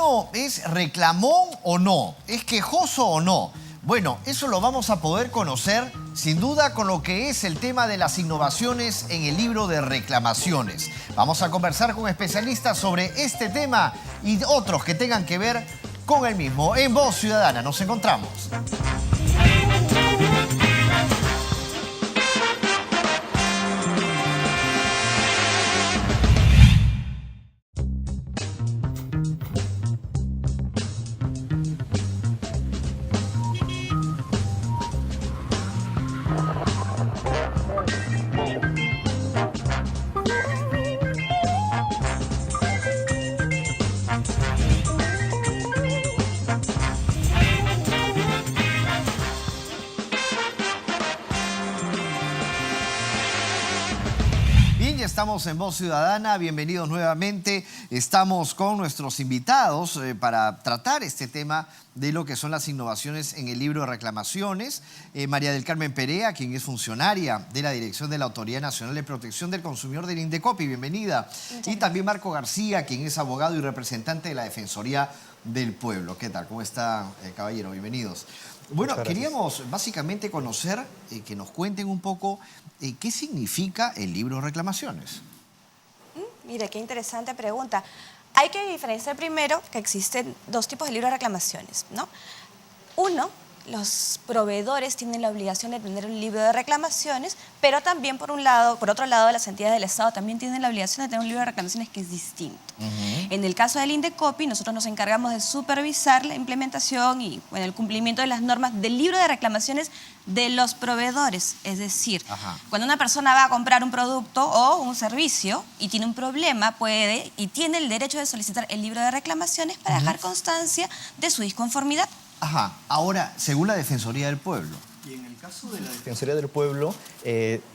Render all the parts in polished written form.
ciudadano es reclamón o no? ¿Es quejoso o no? Bueno, eso lo vamos a poder conocer sin duda con lo que es el tema de las innovaciones en el libro de reclamaciones. Vamos a conversar con especialistas sobre este tema y otros que tengan que ver con el mismo. En Voz Ciudadana nos encontramos. Estamos en Voz Ciudadana, bienvenidos nuevamente. Estamos con nuestros invitados para tratar este tema de lo que son las innovaciones en el libro de reclamaciones. María del Carmen Perea, quien es funcionaria de la Dirección de la Autoridad Nacional de Protección del Consumidor del Indecopi, bienvenida. Y también Marco García, quien es abogado y representante de la Defensoría del Pueblo. ¿Qué tal? ¿Cómo está, caballero? Bienvenidos. Bueno, queríamos básicamente conocer, que nos cuenten un poco qué significa el libro de reclamaciones. Mire, qué interesante pregunta. Hay que diferenciar primero que existen dos tipos de libros de reclamaciones, ¿no? Uno, los proveedores tienen la obligación de tener un libro de reclamaciones, pero también por otro lado, las entidades del Estado también tienen la obligación de tener un libro de reclamaciones que es distinto. En el caso del Indecopi, nosotros nos encargamos de supervisar la implementación y el cumplimiento de las normas del libro de reclamaciones de los proveedores. Es decir, cuando una persona va a comprar un producto o un servicio y tiene un problema, puede y tiene el derecho de solicitar el libro de reclamaciones para dejar constancia de su disconformidad. Ahora, según la Defensoría del Pueblo. Y en el caso de la Defensoría del Pueblo,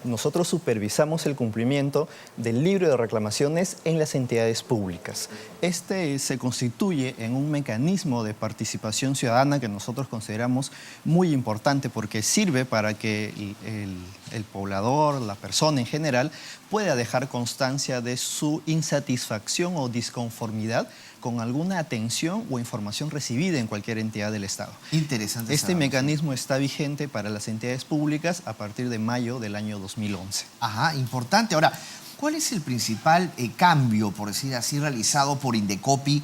nosotros supervisamos el cumplimiento del libro de reclamaciones en las entidades públicas. Este se constituye en un mecanismo de participación ciudadana que nosotros consideramos muy importante porque sirve para que el poblador, la persona en general, pueda dejar constancia de su insatisfacción o disconformidad con alguna atención o información recibida en cualquier entidad del Estado. Interesante. Este mecanismo está vigente para las entidades públicas a partir de mayo del año 2011. Importante. Ahora, ¿cuál es el principal cambio, por decir así, realizado por Indecopi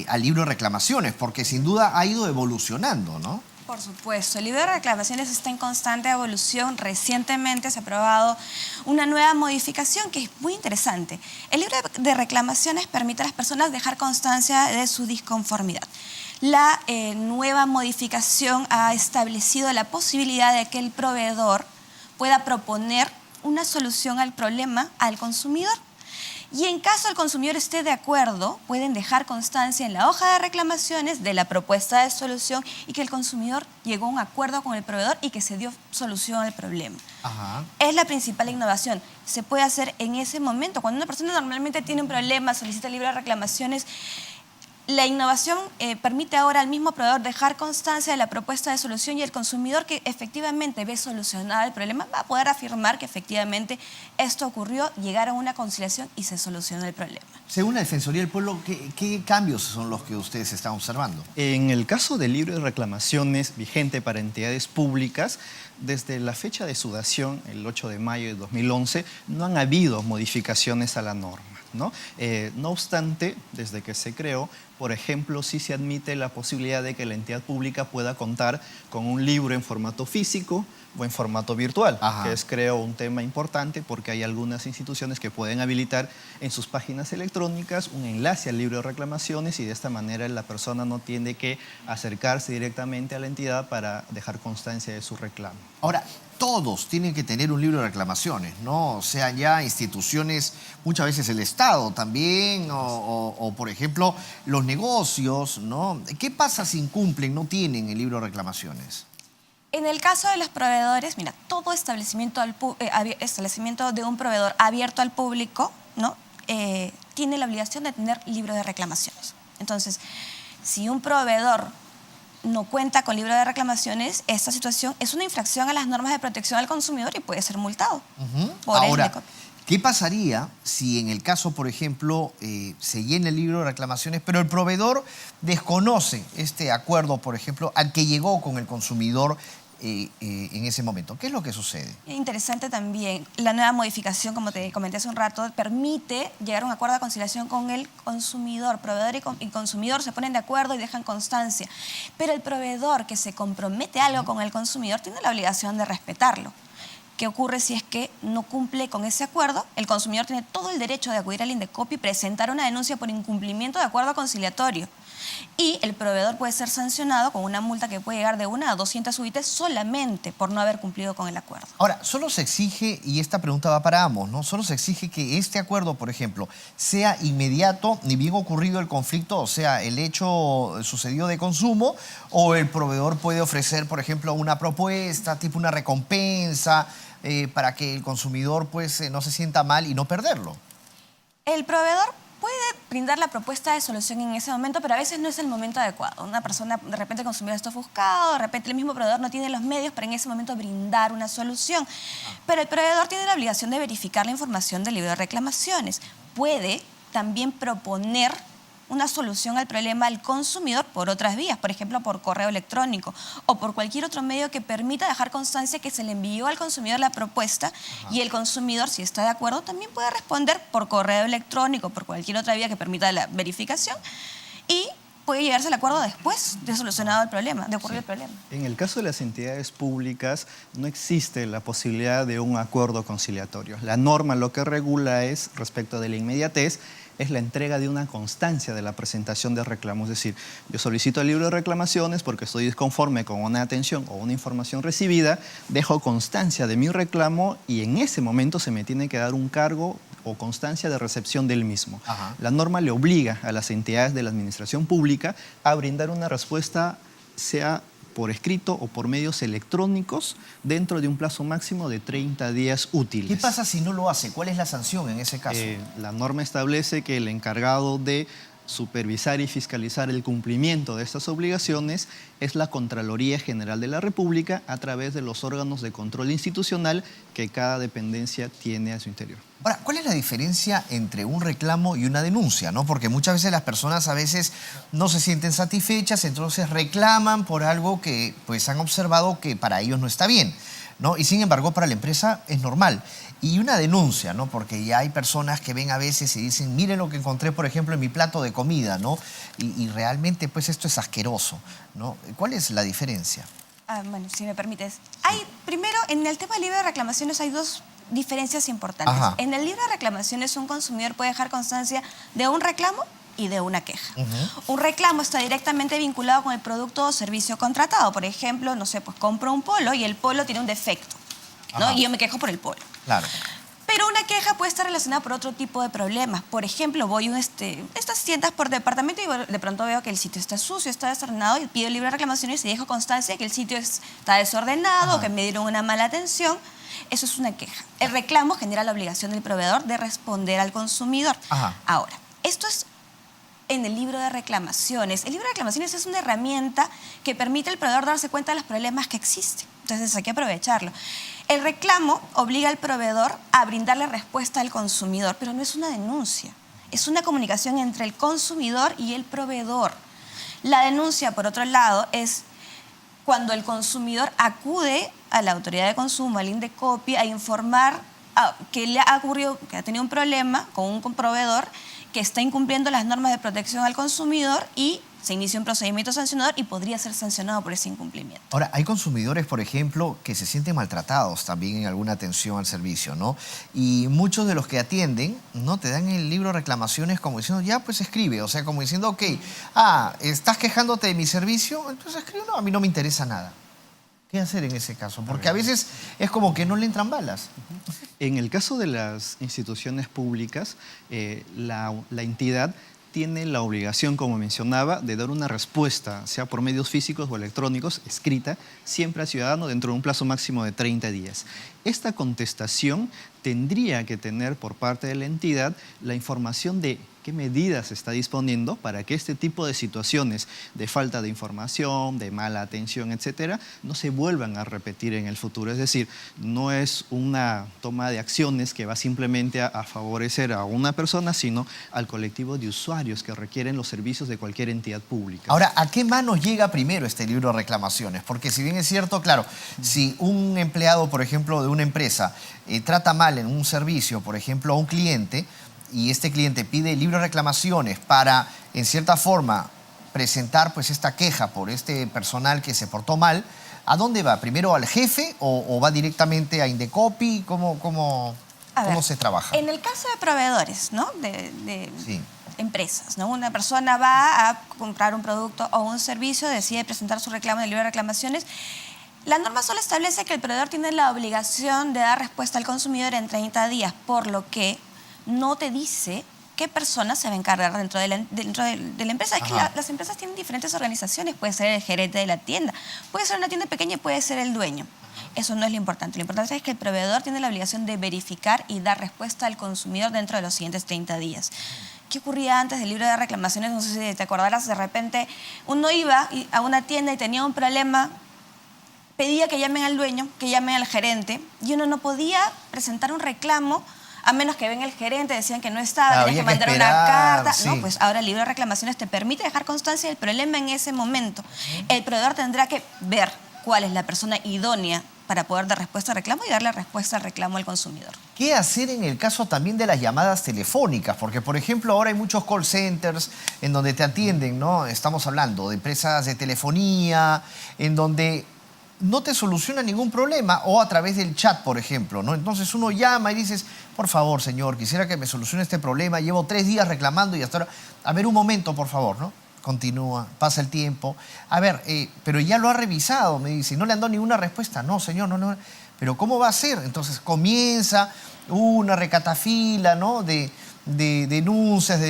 al libro de reclamaciones? Porque sin duda ha ido evolucionando, ¿no? Por supuesto, el libro de reclamaciones está en constante evolución. Recientemente se ha aprobado una nueva modificación que es muy interesante. El libro de reclamaciones permite a las personas dejar constancia de su disconformidad. La nueva modificación ha establecido la posibilidad de que el proveedor pueda proponer una solución al problema al consumidor. Y en caso el consumidor esté de acuerdo, pueden dejar constancia en la hoja de reclamaciones de la propuesta de solución y que el consumidor llegó a un acuerdo con el proveedor y que se dio solución al problema. Es la principal innovación. Se puede hacer en ese momento. Cuando una persona normalmente tiene un problema, solicita el libro de reclamaciones, la innovación permite ahora al mismo proveedor dejar constancia de la propuesta de solución y el consumidor que efectivamente ve solucionado el problema va a poder afirmar que efectivamente esto ocurrió, llegar a una conciliación y se solucionó el problema. Según la Defensoría del Pueblo, ¿qué cambios son los que ustedes están observando? En el caso del libro de reclamaciones vigente para entidades públicas, desde la fecha de su dación, el 8 de mayo de 2011, no han habido modificaciones a la norma, ¿no? No obstante, desde que se creó, por ejemplo, sí se admite la posibilidad de que la entidad pública pueda contar con un libro en formato físico o en formato virtual, que es, creo, un tema importante porque hay algunas instituciones que pueden habilitar en sus páginas electrónicas un enlace al libro de reclamaciones y de esta manera la persona no tiene que acercarse directamente a la entidad para dejar constancia de su reclamo. Ahora, todos tienen que tener un libro de reclamaciones, ¿no? O sea, ya instituciones, muchas veces el Estado también, o por ejemplo, los negocios, ¿no? ¿Qué pasa si incumplen, no tienen el libro de reclamaciones? En el caso de los proveedores, mira, todo establecimiento de un proveedor abierto al público, ¿no? Tiene la obligación de tener libro de reclamaciones. Entonces, si un proveedor no cuenta con libro de reclamaciones, esta situación es una infracción a las normas de protección al consumidor y puede ser multado. Ahora, ¿Qué pasaría si en el caso, por ejemplo, se llena el libro de reclamaciones, pero el proveedor desconoce este acuerdo, por ejemplo, al que llegó con el consumidor en ese momento? ¿Qué es lo que sucede? Interesante también, la nueva modificación, como te comenté hace un rato, permite llegar a un acuerdo de conciliación con el consumidor. Proveedor y consumidor se ponen de acuerdo y dejan constancia. Pero el proveedor que se compromete a algo con el consumidor tiene la obligación de respetarlo. ¿Qué ocurre si es que no cumple con ese acuerdo? El consumidor tiene todo el derecho de acudir al INDECOPI y presentar una denuncia por incumplimiento de acuerdo conciliatorio. Y el proveedor puede ser sancionado con una multa que puede llegar de 1 a 200 UIT solamente por no haber cumplido con el acuerdo. Ahora, solo se exige, y esta pregunta va para ambos, ¿no? Solo se exige que este acuerdo, por ejemplo, sea inmediato, ni bien ocurrido el conflicto, o sea, el hecho sucedió de consumo, o el proveedor puede ofrecer, por ejemplo, una propuesta, tipo una recompensa, para que el consumidor pues, no se sienta mal y no perderlo. El proveedor puede brindar la propuesta de solución en ese momento, pero a veces no es el momento adecuado. Una persona, de repente el consumidor está ofuscado, de repente el mismo proveedor no tiene los medios para en ese momento brindar una solución. Pero el proveedor tiene la obligación de verificar la información del libro de reclamaciones. Puede también proponer una solución al problema al consumidor por otras vías, por ejemplo, por correo electrónico o por cualquier otro medio que permita dejar constancia que se le envió al consumidor la propuesta y el consumidor, si está de acuerdo, también puede responder por correo electrónico, por cualquier otra vía que permita la verificación y puede llegarse al acuerdo después de solucionado el problema, de ocurrir el problema. En el caso de las entidades públicas no existe la posibilidad de un acuerdo conciliatorio. La norma lo que regula es, respecto de la inmediatez, es la entrega de una constancia de la presentación de reclamos. Es decir, yo solicito el libro de reclamaciones porque estoy disconforme con una atención o una información recibida, dejo constancia de mi reclamo y en ese momento se me tiene que dar un cargo o constancia de recepción del mismo. Ajá. La norma le obliga a las entidades de la administración pública a brindar una respuesta, sea por escrito o por medios electrónicos, dentro de un plazo máximo de 30 días útiles. ¿Qué pasa si no lo hace? ¿Cuál es la sanción en ese caso? La norma establece que el encargado de supervisar y fiscalizar el cumplimiento de estas obligaciones es la Contraloría General de la República a través de los órganos de control institucional que cada dependencia tiene a su interior. Ahora, ¿cuál es la diferencia entre un reclamo y una denuncia, ¿no? Porque muchas veces las personas a veces no se sienten satisfechas, entonces reclaman por algo que pues han observado que para ellos no está bien, ¿no? Y sin embargo para la empresa es normal. Y una denuncia, ¿no? Porque ya hay personas que ven a veces y dicen, miren lo que encontré, por ejemplo, en mi plato de comida, ¿no? Y realmente pues esto es asqueroso, ¿no? ¿Cuál es la diferencia? Bueno, si me permites. Primero, en el tema del libro de reclamaciones hay dos diferencias importantes. Ajá. En el libro de reclamaciones un consumidor puede dejar constancia de un reclamo y de una queja. Un reclamo está directamente vinculado con el producto o servicio contratado. Por ejemplo, no sé, pues compro un polo y el polo tiene un defecto, ¿no? Ajá. Y yo me quejo por el polo. Claro. Pero una queja puede estar relacionada por otro tipo de problemas. Por ejemplo, voy a estas tiendas por departamento y de pronto veo que el sitio está sucio, está desordenado y pido libre de reclamaciones y dejo constancia de que el sitio está desordenado, Ajá. que me dieron una mala atención. Eso es una queja. El reclamo genera la obligación del proveedor de responder al consumidor. Ajá. Ahora, esto es en el libro de reclamaciones. El libro de reclamaciones es una herramienta que permite al proveedor darse cuenta de los problemas que existen. Entonces hay que aprovecharlo. El reclamo obliga al proveedor a brindarle respuesta al consumidor, pero no es una denuncia. Es una comunicación entre el consumidor y el proveedor. La denuncia, por otro lado, es cuando el consumidor acude a la autoridad de consumo, al INDECOPI, a informar que le ha ocurrido, que ha tenido un problema con un proveedor que está incumpliendo las normas de protección al consumidor y se inicia un procedimiento sancionador y podría ser sancionado por ese incumplimiento. Ahora, hay consumidores, por ejemplo, que se sienten maltratados también en alguna atención al servicio, ¿no? Y muchos de los que atienden, ¿no? Te dan el libro de reclamaciones como diciendo, ya, pues escribe. O sea, como diciendo, ok, ¿estás quejándote de mi servicio? Entonces escribe, no, a mí no me interesa nada. ¿Qué hacer en ese caso? Porque a veces es como que no le entran balas. En el caso de las instituciones públicas, la entidad tiene la obligación, como mencionaba, de dar una respuesta, sea por medios físicos o electrónicos, escrita, siempre al ciudadano dentro de un plazo máximo de 30 días. Esta contestación tendría que tener por parte de la entidad la información de qué medidas se está disponiendo para que este tipo de situaciones de falta de información, de mala atención, etcétera, no se vuelvan a repetir en el futuro. Es decir, no es una toma de acciones que va simplemente a favorecer a una persona, sino al colectivo de usuarios que requieren los servicios de cualquier entidad pública. Ahora, ¿a qué manos llega primero este libro de reclamaciones? Porque si bien es cierto, claro, si un empleado, por ejemplo, de una empresa trata mal en un servicio, por ejemplo, a un cliente, y este cliente pide el libro de reclamaciones para, en cierta forma, presentar pues esta queja por este personal que se portó mal, ¿a dónde va? ¿Primero al jefe o va directamente a Indecopi? ¿Cómo se trabaja? En el caso de proveedores, ¿no? Sí. Empresas, ¿no? Una persona va a comprar un producto o un servicio, decide presentar su reclamo en el libro de reclamaciones. La norma solo establece que el proveedor tiene la obligación de dar respuesta al consumidor en 30 días, por lo que no te dice qué persona se va a encargar dentro de la empresa. Es que las empresas tienen diferentes organizaciones, puede ser el gerente de la tienda, puede ser una tienda pequeña y puede ser el dueño. Eso no es lo importante. Lo importante es que el proveedor tiene la obligación de verificar y dar respuesta al consumidor dentro de los siguientes 30 días. ¿Qué ocurría antes del libro de reclamaciones? No sé si te acordarás, de repente uno iba a una tienda y tenía un problema, pedía que llamen al dueño, que llamen al gerente, y uno no podía presentar un reclamo a menos que venga el gerente, decían que no estaba, tenías que mandar una carta. Sí. No, pues ahora el libro de reclamaciones te permite dejar constancia del problema en ese momento. El proveedor tendrá que ver cuál es la persona idónea para poder dar respuesta al reclamo y darle respuesta al reclamo al consumidor. ¿Qué hacer en el caso también de las llamadas telefónicas? Porque, por ejemplo, ahora hay muchos call centers en donde te atienden, ¿no? Estamos hablando de empresas de telefonía, en donde no te soluciona ningún problema, o a través del chat, por ejemplo, ¿no? Entonces uno llama y dices, por favor, señor, quisiera que me solucione este problema, llevo 3 días reclamando y hasta ahora... A ver, un momento, por favor, ¿no? Continúa, pasa el tiempo. A ver, pero ya lo ha revisado, me dice, ¿no le han dado ninguna respuesta? No, señor, no. ¿Pero cómo va a ser? Entonces comienza una recatafila, ¿no? de denuncias,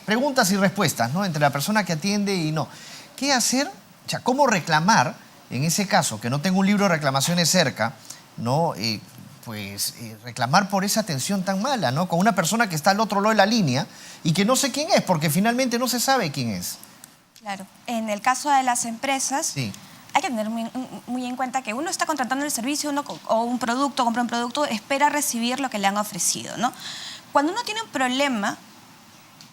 preguntas y respuestas, ¿no? Entre la persona que atiende y no. ¿Qué hacer? O sea, ¿cómo reclamar en ese caso, que no tengo un libro de reclamaciones cerca, ¿no? Reclamar por esa atención tan mala, ¿no? Con una persona que está al otro lado de la línea y que no sé quién es, porque finalmente no se sabe quién es. Claro. En el caso de las empresas, sí, hay que tener muy en cuenta que uno está contratando el servicio o un producto, compra un producto, espera recibir lo que le han ofrecido, ¿no? Cuando uno tiene un problema,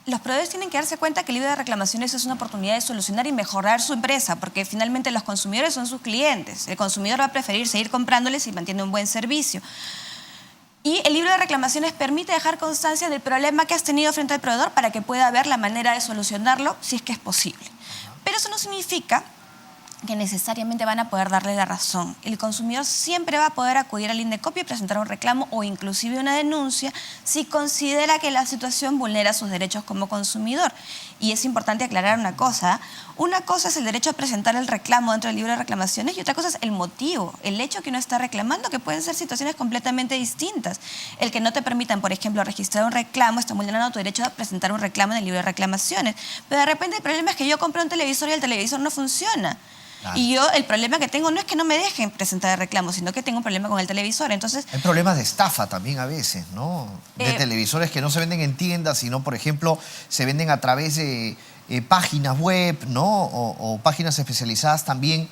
los proveedores tienen que darse cuenta que el libro de reclamaciones es una oportunidad de solucionar y mejorar su empresa, porque finalmente los consumidores son sus clientes. El consumidor va a preferir seguir comprándoles si mantiene un buen servicio. Y el libro de reclamaciones permite dejar constancia del problema que has tenido frente al proveedor para que pueda ver la manera de solucionarlo si es que es posible. Pero eso no significa que necesariamente van a poder darle la razón. El consumidor siempre va a poder acudir al Indecopi y presentar un reclamo o inclusive una denuncia si considera que la situación vulnera sus derechos como consumidor. Y es importante aclarar una cosa. Una cosa es el derecho a presentar el reclamo dentro del libro de reclamaciones y otra cosa es el motivo, el hecho que uno está reclamando, que pueden ser situaciones completamente distintas. El que no te permitan, por ejemplo, registrar un reclamo está vulnerando tu derecho a presentar un reclamo en el libro de reclamaciones. Pero de repente el problema es que yo compré un televisor y el televisor no funciona. Claro. Y yo el problema que tengo no es que no me dejen presentar el reclamo, sino que tengo un problema con el televisor. Entonces, hay problemas de estafa también a veces, ¿no? De televisores que no se venden en tiendas, sino, por ejemplo, se venden a través de páginas web, ¿no? O páginas especializadas también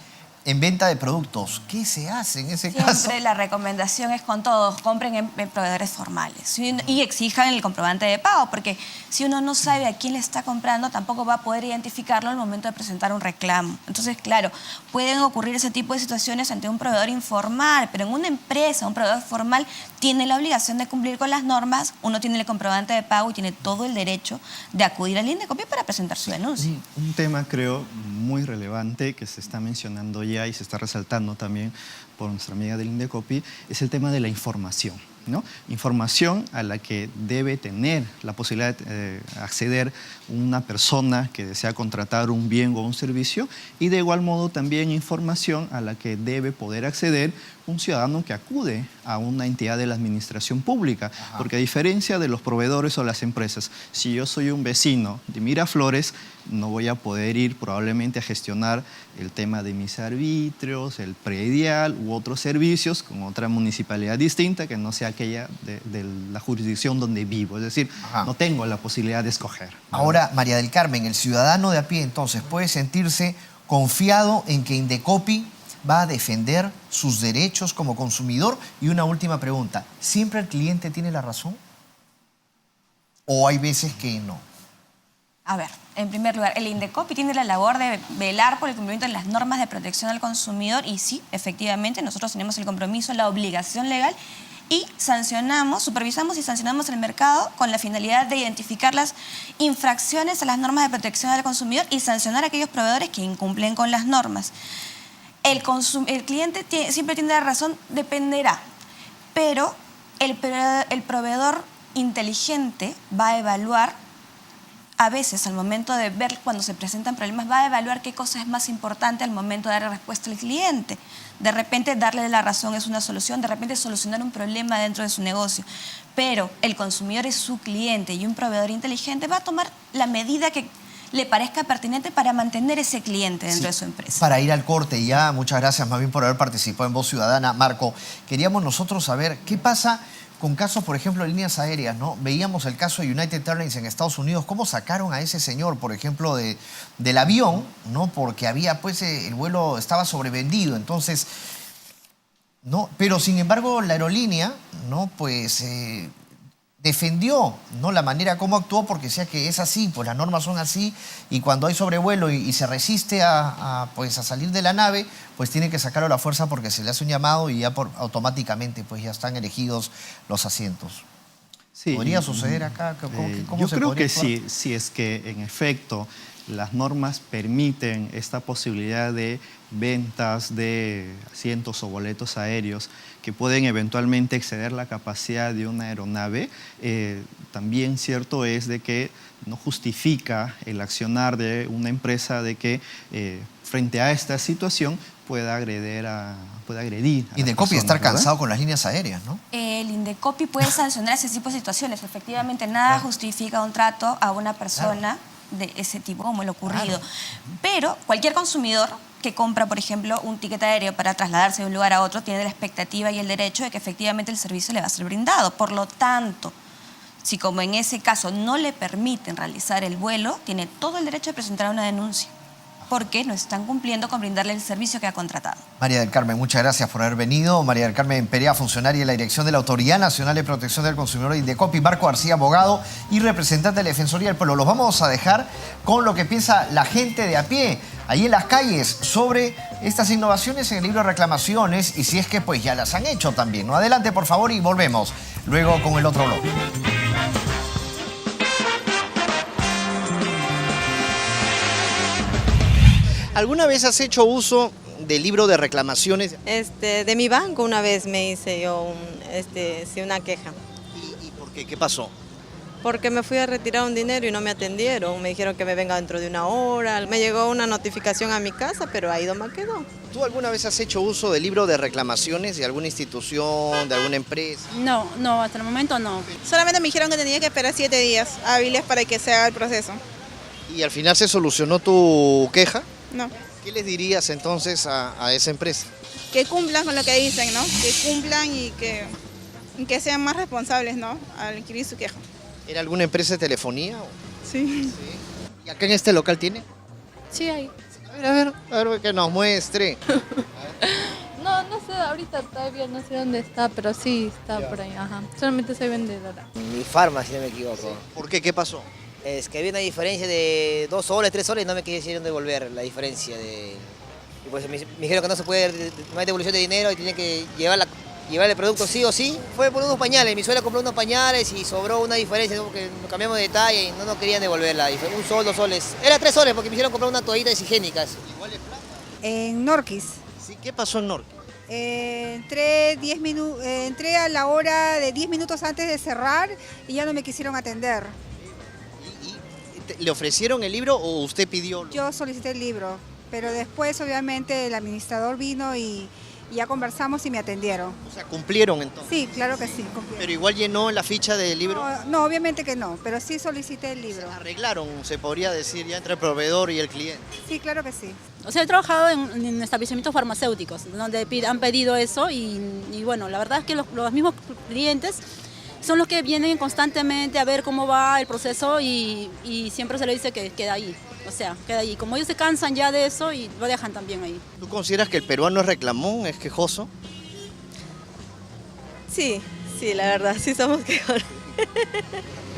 en venta de productos. ¿Qué se hace en ese caso? Siempre la recomendación es con todos, compren en proveedores formales y exijan el comprobante de pago, porque si uno no sabe a quién le está comprando, tampoco va a poder identificarlo al momento de presentar un reclamo. Entonces, claro, pueden ocurrir ese tipo de situaciones ante un proveedor informal, pero en una empresa, un proveedor formal tiene la obligación de cumplir con las normas, uno tiene el comprobante de pago y tiene todo el derecho de acudir al Indecopi para presentar su denuncia. Sí, un tema, creo, muy relevante que se está mencionando ya y se está resaltando también por nuestra amiga del Indecopi, es el tema de la información, ¿no? Información a la que debe tener la posibilidad de acceder una persona que desea contratar un bien o un servicio, y de igual modo también información a la que debe poder acceder un ciudadano que acude a una entidad de la administración pública. Ajá. Porque a diferencia de los proveedores o las empresas, si yo soy un vecino de Miraflores, no voy a poder ir probablemente a gestionar el tema de mis arbitrios, el predial u otros servicios con otra municipalidad distinta que no sea aquella de la jurisdicción donde vivo. Es decir, Ajá. no tengo la posibilidad de escoger. Ahora, María del Carmen, el ciudadano de a pie entonces puede sentirse confiado en que Indecopi va a defender sus derechos como consumidor. Y una última pregunta, ¿siempre el cliente tiene la razón? ¿O hay veces que no? A ver, en primer lugar, el Indecopi tiene la labor de velar por el cumplimiento de las normas de protección al consumidor y sí, efectivamente, nosotros tenemos el compromiso, la obligación legal y sancionamos, supervisamos y sancionamos el mercado con la finalidad de identificar las infracciones a las normas de protección al consumidor y sancionar a aquellos proveedores que incumplen con las normas. El cliente siempre tiene la razón, dependerá, pero el proveedor inteligente va a evaluar, a veces al momento de ver cuando se presentan problemas, va a evaluar qué cosa es más importante al momento de dar respuesta al cliente. De repente darle la razón es una solución, de repente solucionar un problema dentro de su negocio. Pero el consumidor es su cliente y un proveedor inteligente va a tomar la medida que le parezca pertinente para mantener ese cliente dentro de su empresa. Para ir al corte ya, muchas gracias más bien por haber participado en Voz Ciudadana. Marco, queríamos nosotros saber qué pasa con casos, por ejemplo, de líneas aéreas, ¿no? Veíamos el caso de United Airlines en Estados Unidos, cómo sacaron a ese señor, por ejemplo, del avión, ¿no? Porque había, pues, el vuelo estaba sobrevendido, entonces, ¿no? Pero, sin embargo, la aerolínea, ¿no? Pues, defendió, ¿no? La manera como actuó, porque decía que es así, pues las normas son así, y cuando hay sobrevuelo y se resiste pues, a salir de la nave, pues tiene que sacarlo a la fuerza porque se le hace un llamado y ya automáticamente pues ya están elegidos los asientos. Sí, ¿Podría suceder acá? ¿Cómo yo se creo podría que actuar? sí, si es que en efecto las normas permiten esta posibilidad de ventas de asientos o boletos aéreos que pueden eventualmente exceder la capacidad de una aeronave, también cierto es de que no justifica el accionar de una empresa de que frente a esta situación pueda agredir a Indecopi estar cansado con las líneas aéreas, ¿no? El Indecopi puede sancionar ese tipo de situaciones. Efectivamente, nada justifica un trato a una persona de ese tipo como el ocurrido. Pero cualquier consumidor que compra, por ejemplo, un ticket aéreo para trasladarse de un lugar a otro tiene la expectativa y el derecho de que efectivamente el servicio le va a ser brindado. Por lo tanto, si como en ese caso no le permiten realizar el vuelo, tiene todo el derecho de presentar una denuncia porque no están cumpliendo con brindarle el servicio que ha contratado. María del Carmen, muchas gracias por haber venido. María del Carmen Perea, funcionaria de la Dirección de la Autoridad Nacional de Protección del Consumidor Indecopi. Marco García, abogado y representante de la Defensoría del Pueblo. Los vamos a dejar con lo que piensa la gente de a pie, ahí en las calles, sobre estas innovaciones en el libro de reclamaciones y si es que pues ya las han hecho también, ¿no? Adelante, por favor, y volvemos luego con el otro bloque. ¿Alguna vez has hecho uso del libro de reclamaciones? De mi banco una vez me hice yo una queja, ¿Y por qué? ¿Qué pasó? porque me fui a retirar un dinero y no me atendieron, me dijeron que me venga dentro de una hora, me llegó una notificación a mi casa, pero ahí no me quedó. ¿Tú alguna vez has hecho uso del libro de reclamaciones de alguna institución, de alguna empresa? No, hasta el momento no. Solamente me dijeron que tenía que esperar 7 días hábiles para que se haga el proceso. ¿Y al final se solucionó tu queja? No. ¿Qué les dirías entonces a esa empresa? Que cumplan con lo que dicen, ¿no? Que cumplan y que sean más responsables, ¿no? Al adquirir su queja. ¿Era alguna empresa de telefonía? Sí. ¿Y acá en este local tiene? Sí, hay. A ver que nos muestre. No sé, ahorita todavía no sé dónde está, pero sí está por ahí, ajá. Solamente soy vendedora. Mi farma, si no me equivoco. ¿Por qué? ¿Qué pasó? Es que había una diferencia de 2 soles, 3 soles y no me quisieron devolver la diferencia. Y pues me dijeron que no se puede, no hay devolución de dinero y tenía que llevar el producto sí o sí. Fue por unos pañales, mi suegra compró unos pañales y sobró una diferencia, ¿no? Porque nos cambiamos de talla y no nos querían devolverla. Y fue 1 sol, 2 soles. Era 3 soles porque me hicieron comprar unas toallitas higiénicas. En Norquis. Sí, ¿qué pasó en Norte? Entré a la hora de 10 minutos antes de cerrar y ya no me quisieron atender. ¿Le ofrecieron el libro o usted pidió? Yo solicité el libro, pero después obviamente el administrador vino y y ya conversamos y me atendieron. O sea, ¿cumplieron entonces? Sí, claro que sí, cumplieron. Pero igual llenó la ficha del libro. No, obviamente que no, pero sí solicité el libro. Arreglaron, se podría decir, ya entre el proveedor y el cliente. Sí, claro que sí. O sea, he trabajado en establecimientos farmacéuticos, donde han pedido eso y bueno, la verdad es que los mismos clientes son los que vienen constantemente a ver cómo va el proceso y siempre se le dice que queda ahí. O sea, queda ahí. Como ellos se cansan ya de eso y lo dejan también ahí. ¿Tú consideras que el peruano es reclamón, es quejoso? Sí, la verdad, sí somos quejosos.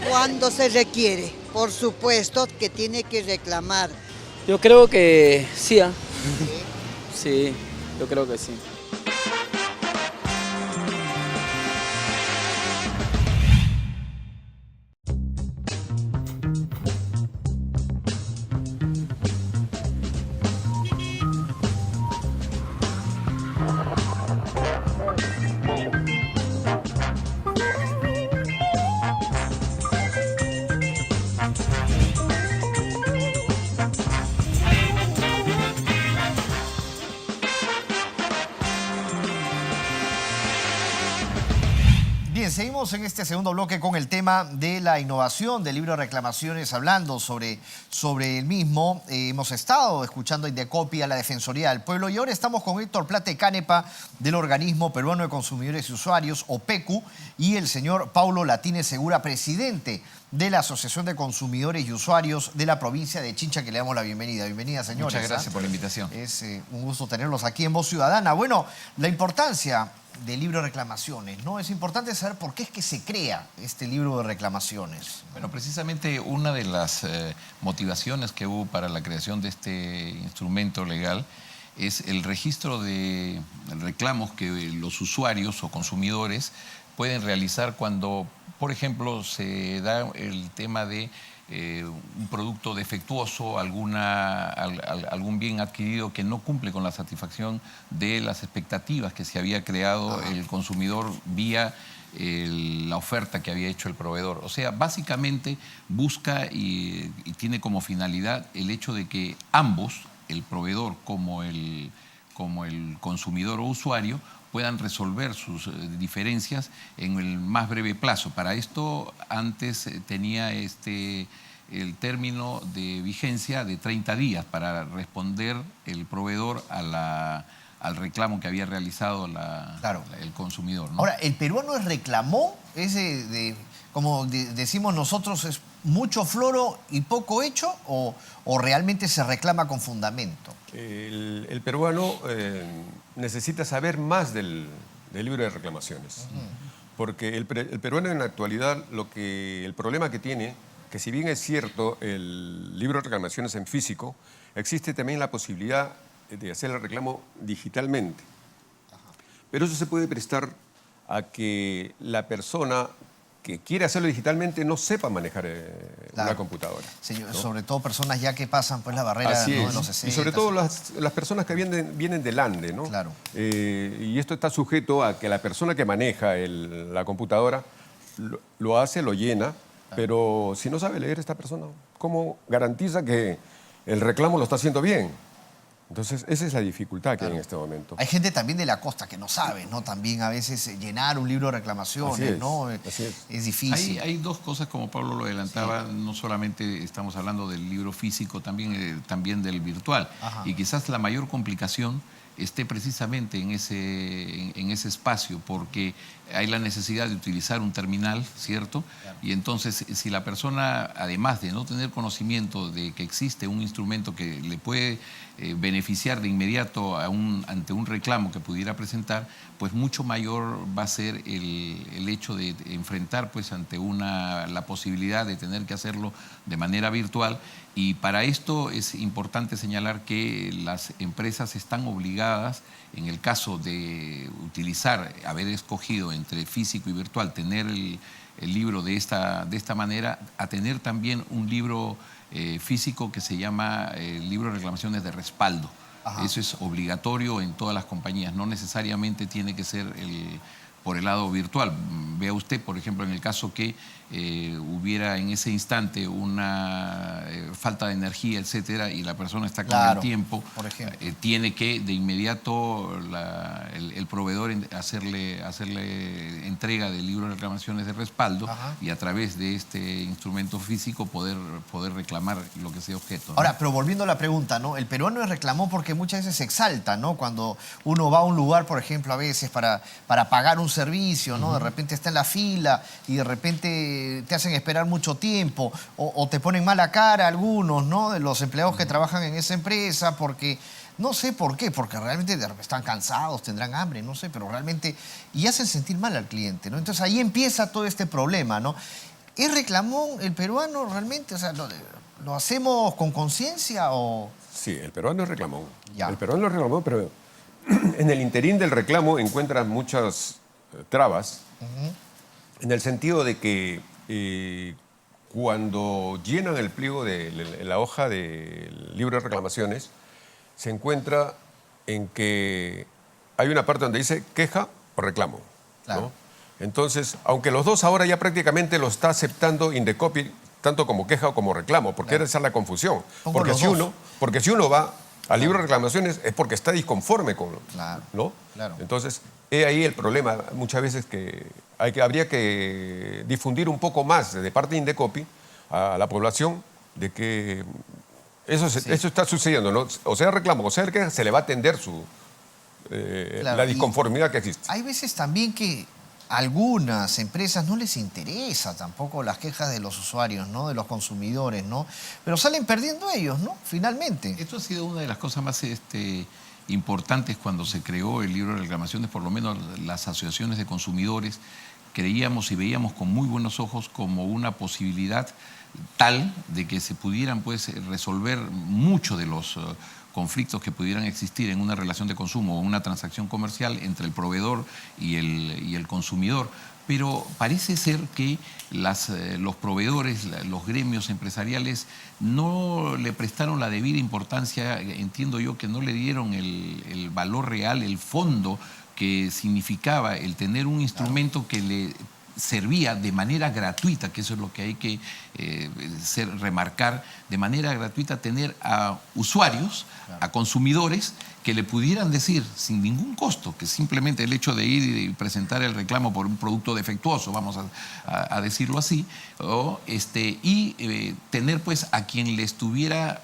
Cuando se requiere, por supuesto que tiene que reclamar. Yo creo que sí, ¿ah? Sí, yo creo que sí. Bien, seguimos en este segundo bloque con el tema de la innovación del libro de reclamaciones, hablando sobre el mismo. Hemos estado escuchando a Indecopi, a la Defensoría del Pueblo, y ahora estamos con Héctor Plate Canepa del Organismo Peruano de Consumidores y Usuarios, OPECU, y el señor Paulo Latínez Segura, presidente de la Asociación de Consumidores y Usuarios de la provincia de Chincha, que le damos la bienvenida. Bienvenida, señores. Muchas gracias por la invitación. Es un gusto tenerlos aquí en Voz Ciudadana. Bueno, la importancia del libro de reclamaciones, ¿no? Es importante saber por qué es que se crea este libro de reclamaciones. Bueno, precisamente una de las motivaciones que hubo para la creación de este instrumento legal es el registro de reclamos que los usuarios o consumidores pueden realizar cuando, por ejemplo, se da el tema de un producto defectuoso, algún bien adquirido que no cumple con la satisfacción de las expectativas que se había creado el consumidor vía la oferta que había hecho el proveedor. O sea, básicamente busca y tiene como finalidad el hecho de que ambos, el proveedor como el consumidor o usuario, puedan resolver sus diferencias en el más breve plazo. Para esto antes tenía el término de vigencia de 30 días para responder el proveedor al reclamo que había realizado el consumidor, ¿no? Ahora, ¿el peruano es reclamón? Como decimos nosotros, ¿es mucho floro y poco hecho o realmente se reclama con fundamento? El peruano necesita saber más del libro de reclamaciones, porque el peruano en la actualidad el problema que tiene, que si bien es cierto el libro de reclamaciones en físico, existe también la posibilidad de hacer el reclamo digitalmente. Pero eso se puede prestar a que la persona que quiere hacerlo digitalmente no sepa manejar una computadora. Señor, ¿no? Sobre todo personas ya que pasan pues, la barrera, ¿no? de los 60. Y sobre todo las personas que vienen del Ande, ¿no? Claro. Y esto está sujeto a que la persona que maneja la computadora lo hace, lo llena, pero si no sabe leer esta persona, ¿cómo garantiza que el reclamo lo está haciendo bien? Entonces, esa es la dificultad que hay en este momento. Hay gente también de la costa que no sabe, ¿no? También a veces llenar un libro de reclamaciones, ¿no? Es difícil. Hay dos cosas, como Pablo lo adelantaba, no solamente estamos hablando del libro físico, también del virtual. Ajá. Y quizás la mayor complicación esté precisamente en ese espacio, porque hay la necesidad de utilizar un terminal, ¿cierto? Claro. Y entonces, si la persona, además de no tener conocimiento de que existe un instrumento que le puede beneficiar de inmediato ante un reclamo que pudiera presentar, pues mucho mayor va a ser el hecho de enfrentar pues ante la posibilidad de tener que hacerlo de manera virtual. Y para esto es importante señalar que las empresas están obligadas, en el caso de haber escogido entre físico y virtual, tener el libro de esta manera, a tener también un libro físico que se llama el libro de reclamaciones de respaldo. Ajá. Eso es obligatorio en todas las compañías, no necesariamente tiene que ser por el lado virtual. Vea usted, por ejemplo, en el caso que hubiera en ese instante una falta de energía, etcétera, y la persona está con el tiempo, por ejemplo. tiene que de inmediato el proveedor hacerle entrega del libro de reclamaciones de respaldo y a través de este instrumento físico poder reclamar lo que sea objeto, ¿no? Ahora, pero volviendo a la pregunta, ¿no? El peruano reclamó porque muchas veces se exalta, ¿no? Cuando uno va a un lugar, por ejemplo, a veces para pagar un servicio, ¿no? De repente está en la fila y de repente te hacen esperar mucho tiempo o te ponen mala cara algunos, ¿no? De los empleados que trabajan en esa empresa porque... No sé por qué, porque realmente están cansados, tendrán hambre, no sé, pero realmente... Y hacen sentir mal al cliente, ¿no? Entonces ahí empieza todo este problema, ¿no? ¿Es reclamón el peruano realmente? O sea, ¿lo hacemos con conciencia o...? Sí, el peruano es reclamón. Ya. El peruano es reclamón, pero en el interín del reclamo encuentran muchas trabas, en el sentido de que cuando llenan el pliego de la hoja del libro de reclamaciones, se encuentra en que hay una parte donde dice queja o reclamo, ¿no? Entonces, aunque los dos ahora ya prácticamente lo está aceptando Indecopi, tanto como queja o como reclamo, porque esa es la confusión. Porque si uno va al libro de reclamaciones es porque está disconforme con, ¿no? Entonces, he ahí el problema muchas veces que habría que difundir un poco más de parte de Indecopi a la población de que eso está sucediendo, ¿no? O sea, reclamo, o sea, que se le va a atender la disconformidad que existe. Hay veces también que a algunas empresas no les interesa tampoco las quejas de los usuarios, ¿no? De los consumidores, ¿no? Pero salen perdiendo ellos, ¿no? Finalmente. Esto ha sido una de las cosas más importantes cuando se creó el libro de reclamaciones, por lo menos las asociaciones de consumidores creíamos y veíamos con muy buenos ojos como una posibilidad tal de que se pudieran pues resolver muchos de los conflictos que pudieran existir en una relación de consumo o una transacción comercial entre el proveedor y el consumidor. Pero parece ser que los proveedores, los gremios empresariales no le prestaron la debida importancia, entiendo yo que no le dieron el valor real, el fondo que significaba el tener un instrumento que le servía de manera gratuita, que eso es lo que hay que remarcar, de manera gratuita tener a usuarios, a consumidores que le pudieran decir sin ningún costo, que simplemente el hecho de ir y presentar el reclamo por un producto defectuoso, vamos a decirlo así, y tener pues a quien le estuviera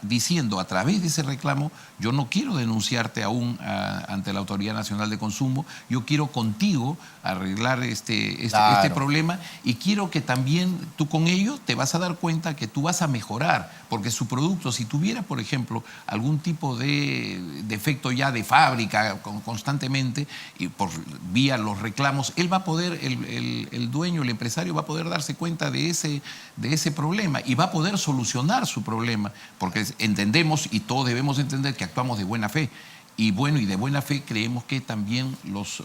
diciendo a través de ese reclamo: yo no quiero denunciarte aún ante la Autoridad Nacional de Consumo, yo quiero contigo arreglar este problema, y quiero que también tú con ello te vas a dar cuenta que tú vas a mejorar, porque su producto, si tuviera, por ejemplo, algún tipo de defecto ya de fábrica constantemente, y por vía los reclamos, él va a poder, el dueño, el empresario va a poder darse cuenta de ese problema y va a poder solucionar su problema, porque entendemos, y todos debemos entender, que actuamos de buena fe. Y bueno, y de buena fe creemos que también los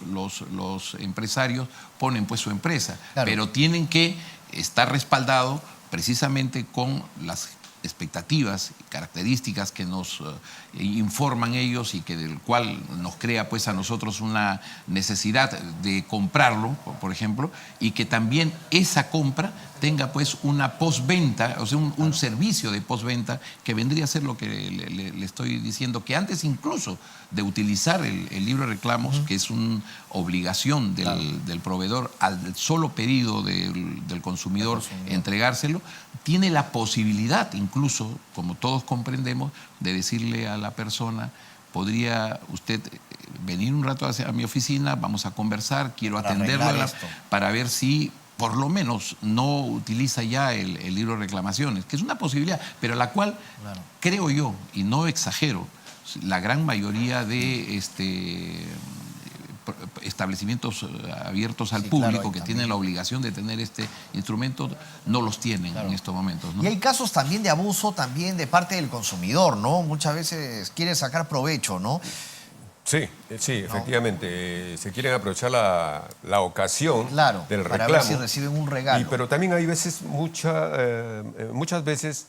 empresarios ponen pues su empresa, pero tienen que estar respaldados precisamente con las expectativas y características que nos informan ellos, y que del cual nos crea pues a nosotros una necesidad de comprarlo, por ejemplo, y que también esa compra tenga pues una postventa, o sea, un servicio de postventa, que vendría a ser lo que le estoy diciendo, que antes incluso de utilizar el libro de reclamos, que es una obligación del proveedor al solo pedido del consumidor entregárselo, tiene la posibilidad incluso, como todos comprendemos, de decirle a la persona: podría usted venir un rato a mi oficina, vamos a conversar, quiero atenderlo para ver si por lo menos no utiliza ya el libro de reclamaciones, que es una posibilidad, pero la cual creo yo, y no exagero, la gran mayoría de establecimientos abiertos al público que tienen la obligación de tener este instrumento no los tienen en estos momentos, ¿no? Y hay casos también de abuso también de parte del consumidor, ¿no? Muchas veces quiere sacar provecho, ¿no? Sí, efectivamente. Se quieren aprovechar la ocasión del reclamo. Para ver si reciben un regalo. Pero también hay veces, muchas veces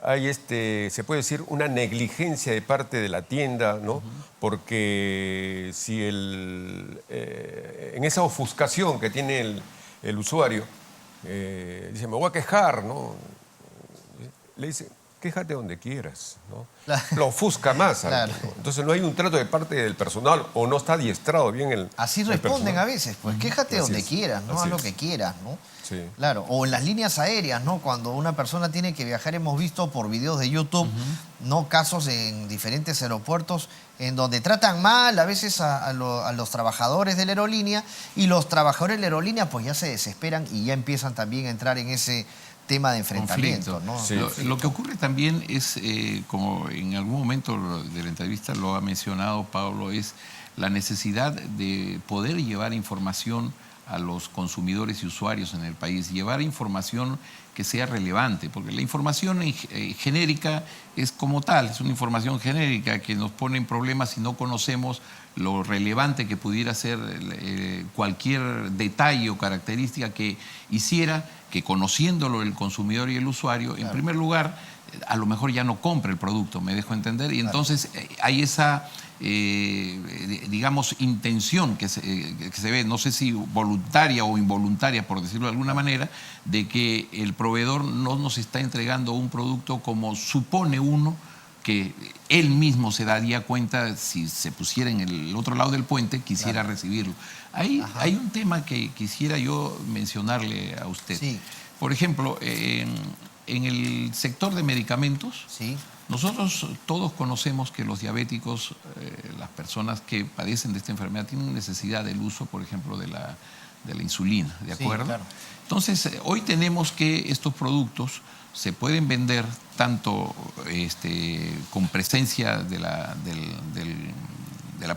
hay, se puede decir, una negligencia de parte de la tienda, ¿no? porque si en esa ofuscación que tiene el usuario, dice, me voy a quejar, ¿no? Le dice, quéjate donde quieras, ¿no? Lo ofusca más. Claro. ¿No? Entonces no hay un trato de parte del personal o no está adiestrado bien el Así el responden personal. a veces, pues quéjate Así donde es. quieras, ¿no? Así Haz lo es. que quieras, ¿no? Sí. Claro, o en las líneas aéreas, ¿no? Cuando una persona tiene que viajar, hemos visto por videos de YouTube, ¿no? Casos en diferentes aeropuertos en donde tratan mal a veces a los trabajadores de la aerolínea, y los trabajadores de la aerolínea pues ya se desesperan y ya empiezan también a entrar en ese tema de enfrentamiento, ¿no? Sí. Lo que ocurre también es, como en algún momento de la entrevista lo ha mencionado Pablo, es la necesidad de poder llevar información a los consumidores y usuarios en el país, llevar información que sea relevante, porque la información genérica es como tal, es una información genérica que nos pone en problemas si no conocemos lo relevante que pudiera ser cualquier detalle o característica que hiciera que, conociéndolo el consumidor y el usuario, en primer lugar, a lo mejor ya no compre el producto, me dejo entender, y entonces hay esa, digamos, intención que se ve, no sé si voluntaria o involuntaria, por decirlo de alguna manera, de que el proveedor no nos está entregando un producto como supone uno que él mismo se daría cuenta si se pusiera en el otro lado del puente, quisiera recibirlo. Hay un tema que quisiera yo mencionarle a usted. Sí. Por ejemplo, en el sector de medicamentos, nosotros todos conocemos que los diabéticos, las personas que padecen de esta enfermedad, tienen necesidad del uso, por ejemplo, de la insulina, ¿de acuerdo? Sí, claro. Entonces, hoy tenemos que estos productos se pueden vender tanto con presencia de la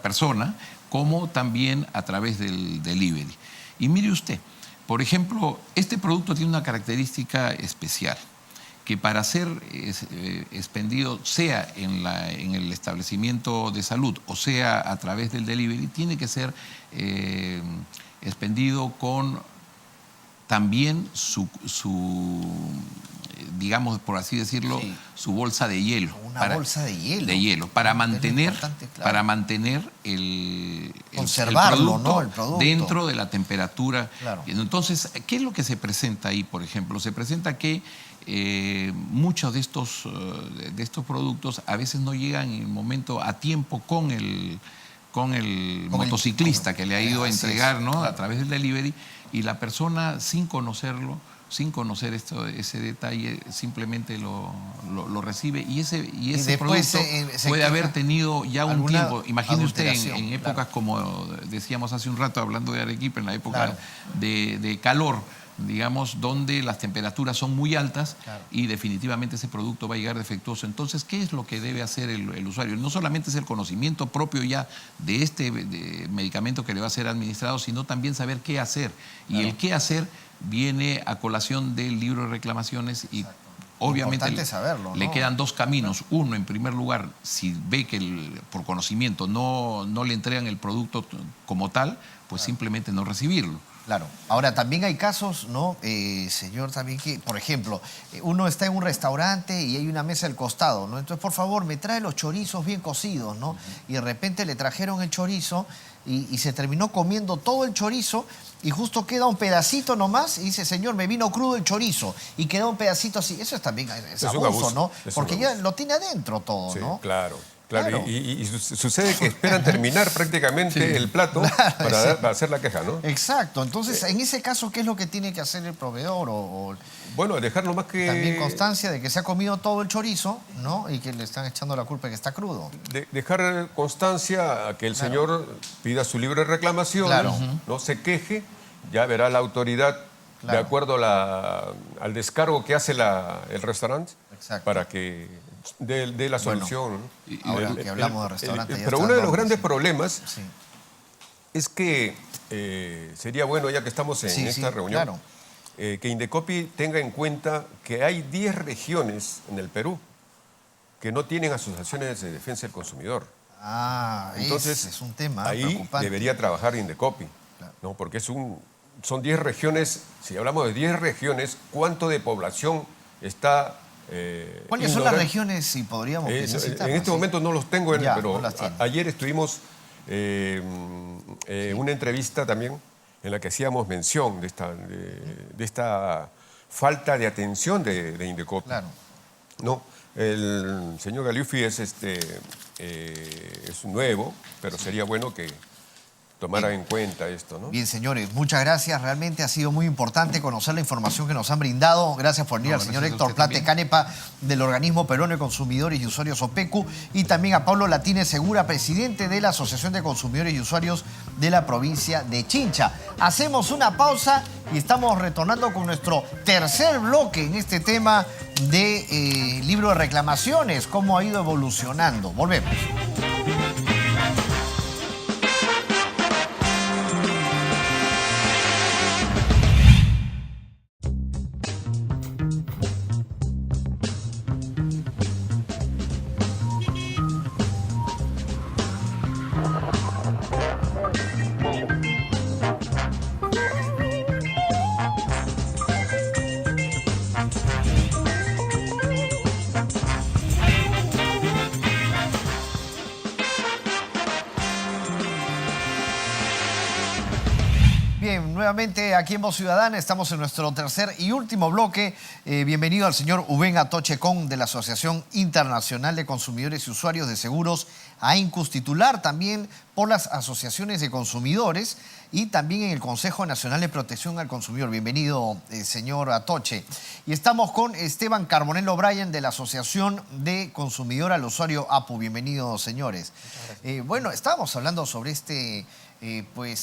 persona, como también a través del delivery. Y mire usted, por ejemplo, este producto tiene una característica especial, que para ser expendido, sea en el establecimiento de salud o sea a través del delivery, tiene que ser expendido con también su digamos, por así decirlo, su bolsa de hielo. Una bolsa de hielo. De hielo, para mantener, conservarlo, el ¿no? El producto dentro de la temperatura. Claro. Entonces, ¿qué es lo que se presenta ahí, por ejemplo? Se presenta que muchos de estos productos a veces no llegan en el momento a tiempo con el motociclista que le ha ido a entregar, ¿no? A través del delivery, y la persona, sin conocerlo, sin conocer ese detalle, simplemente lo recibe, y ese después producto se puede haber tenido ya un tiempo. Imagine usted en épocas como decíamos hace un rato, hablando de Arequipa, en la época de calor, digamos, donde las temperaturas son muy altas, y definitivamente ese producto va a llegar defectuoso. Entonces, ¿qué es lo que debe hacer el usuario? No solamente es el conocimiento propio ya de este medicamento que le va a ser administrado, sino también saber qué hacer. Y el qué hacer viene a colación del libro de reclamaciones, y obviamente saberlo, ¿no? Le quedan dos caminos. Uno, en primer lugar, si ve que por conocimiento no le entregan el producto como tal, pues simplemente no recibirlo. Claro. Ahora, también hay casos, ¿no, señor? También que, por ejemplo, uno está en un restaurante y hay una mesa al costado, ¿no? Entonces, por favor, me trae los chorizos bien cocidos, ¿no? Y de repente le trajeron el chorizo y se terminó comiendo todo el chorizo, y justo queda un pedacito nomás, y dice, señor, me vino crudo el chorizo, y queda un pedacito así. Eso también es abuso, ¿no? Porque ya lo tiene adentro todo, Sí, ¿no? claro. Y sucede que esperan terminar prácticamente el plato para hacer la queja, ¿no? Exacto. Entonces, en ese caso, ¿qué es lo que tiene que hacer el proveedor? Bueno, dejarlo más que... También constancia de que se ha comido todo el chorizo, ¿no? Y que le están echando la culpa de que está crudo. Dejar constancia a que el señor pida su libre reclamación, no se queje, ya verá la autoridad, de acuerdo al descargo que hace el restaurante, para que dé la solución. Ahora que hablamos de restaurantes... Pero uno de los grandes problemas es que sería bueno, ya que estamos en esta reunión, que Indecopi tenga en cuenta que hay 10 regiones en el Perú que no tienen asociaciones de defensa del consumidor. Entonces, es un tema ahí preocupante. debería trabajar Indecopi, ¿no? Porque son 10 regiones. Si hablamos de 10 regiones, ¿cuánto de población está ¿Cuáles son las regiones, si podríamos citar? En este momento no los tengo, Ya, pero no las tiene. ayer estuvimos una entrevista también en la que hacíamos mención de esta falta de atención de Indecopi. Claro. No, el señor Galiuffi es nuevo, pero sería bueno que tomara en cuenta esto, ¿no? Bien, señores, muchas gracias. Realmente ha sido muy importante conocer la información que nos han brindado. Gracias por venir al señor Héctor Plate Canepa del Organismo Peruano de Consumidores y Usuarios OPECU y también a Pablo Latínez Segura, presidente de la Asociación de Consumidores y Usuarios de la provincia de Chincha. Hacemos una pausa y estamos retornando con nuestro tercer bloque en este tema de libro de reclamaciones, cómo ha ido evolucionando. Volvemos. Bien, nuevamente aquí en Voz Ciudadana estamos en nuestro tercer y último bloque. Bienvenido al señor Ubén Atoche Con de la Asociación Internacional de Consumidores y Usuarios de Seguros, AINCUS, titular también por las asociaciones de consumidores y también en el Consejo Nacional de Protección al Consumidor. Bienvenido, señor Atoche. Y estamos con Esteban Carbonell O'Brien de la Asociación de Consumidor al Usuario APU. Bienvenidos, señores. Bueno, estábamos hablando sobre este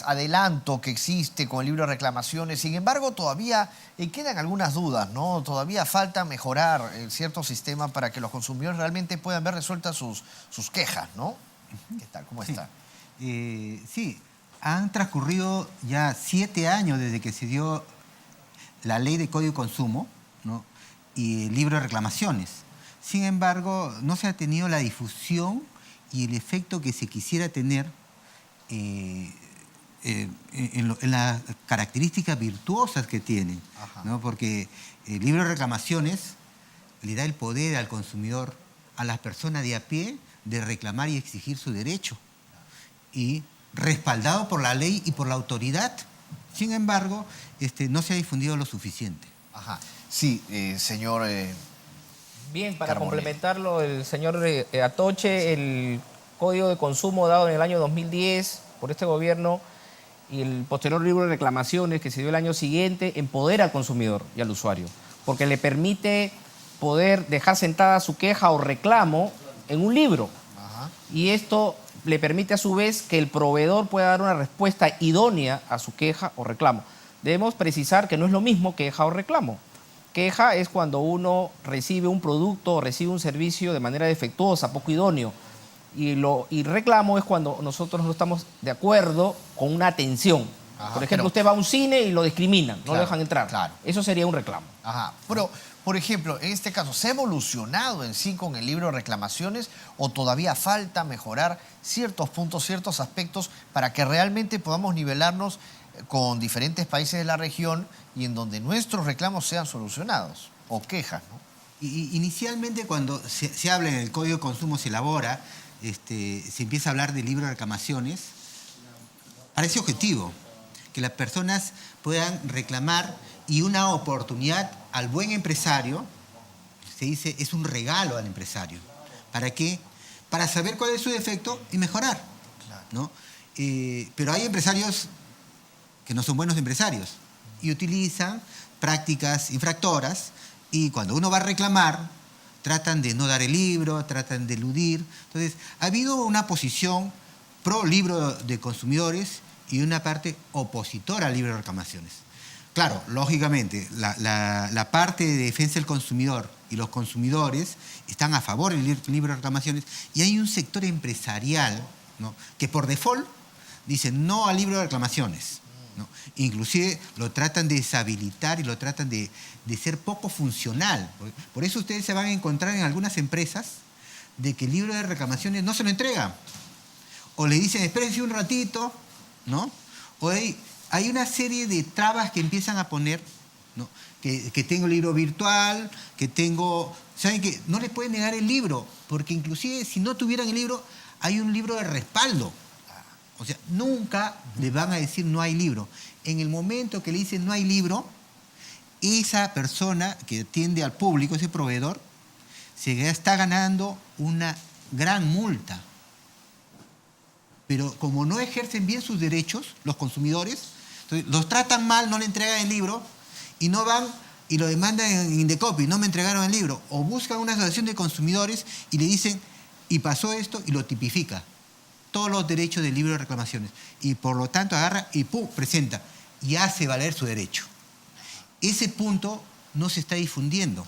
adelanto que existe con el libro de reclamaciones. Sin embargo, todavía quedan algunas dudas, ¿no? Todavía falta mejorar cierto sistema para que los consumidores realmente puedan ver resueltas sus quejas, ¿no? ¿Qué tal? ¿Cómo está? Sí, han transcurrido ya 7 años desde que se dio la ley de Código de Consumo, ¿no? Y el libro de reclamaciones. Sin embargo, no se ha tenido la difusión y el efecto que se quisiera tener en las características virtuosas que tiene, ¿no? Porque el libro de reclamaciones le da el poder al consumidor, a las personas de a pie, de reclamar y exigir su derecho, y respaldado por la ley y por la autoridad. Sin embargo, no se ha difundido lo suficiente. Ajá. Sí, señor... Bien, para Carbonell. complementarlo, el señor Atoche, el Código de Consumo dado en el año 2010 por este gobierno y el posterior libro de reclamaciones que se dio el año siguiente empodera al consumidor y al usuario, porque le permite poder dejar sentada su queja o reclamo en un libro. Ajá. Y esto le permite a su vez que el proveedor pueda dar una respuesta idónea a su queja o reclamo. Debemos precisar que no es lo mismo queja o reclamo. Queja es cuando uno recibe un producto o recibe un servicio de manera defectuosa, poco idóneo. Y reclamo es cuando nosotros no estamos de acuerdo con una atención. Ajá, por ejemplo, pero usted va a un cine y lo discriminan, no Claro, lo dejan entrar. claro. Eso sería un reclamo. Ajá. Pero, por ejemplo, en este caso, ¿se ha evolucionado en sí con el libro de reclamaciones o todavía falta mejorar ciertos puntos, ciertos aspectos para que realmente podamos nivelarnos con diferentes países de la región y en donde nuestros reclamos sean solucionados o quejas, ¿no? Inicialmente, cuando se habla en el Código de Consumo, se elabora, se empieza a hablar del libro de reclamaciones, parece objetivo que las personas puedan reclamar y una oportunidad al buen empresario, se dice, es un regalo al empresario. ¿Para qué? Para saber cuál es su defecto y mejorar, ¿no? Pero hay empresarios que no son buenos empresarios y utilizan prácticas infractoras y cuando uno va a reclamar, tratan de no dar el libro, tratan de eludir. Entonces, ha habido una posición pro libro de consumidores y una parte opositora al libro de reclamaciones. Claro, lógicamente, la parte de defensa del consumidor y los consumidores están a favor del libro de reclamaciones y hay un sector empresarial, ¿no?, que por default dice no al libro de reclamaciones, ¿no? Inclusive lo tratan de deshabilitar y lo tratan de ser poco funcional. Por eso ustedes se van a encontrar en algunas empresas de que el libro de reclamaciones no se lo entregan. O le dicen, espérense un ratito, ¿no? O hay una serie de trabas que empiezan a poner ¿no? Que tengo el libro virtual, que tengo... ¿Saben qué? No les pueden negar el libro, porque inclusive si no tuvieran el libro, hay un libro de respaldo. O sea, nunca le van a decir no hay libro. En el momento que le dicen no hay libro, esa persona que atiende al público, ese proveedor, se está ganando una gran multa. Pero como no ejercen bien sus derechos, los consumidores, entonces los tratan mal, no le entregan el libro y no van y lo demandan en Indecopi, no me entregaron el libro. O buscan una asociación de consumidores y le dicen, y pasó esto, y lo tipifica. Todos los derechos del libro de reclamaciones. Y por lo tanto agarra y ¡pum! Presenta. Y hace valer su derecho. Ese punto no se está difundiendo.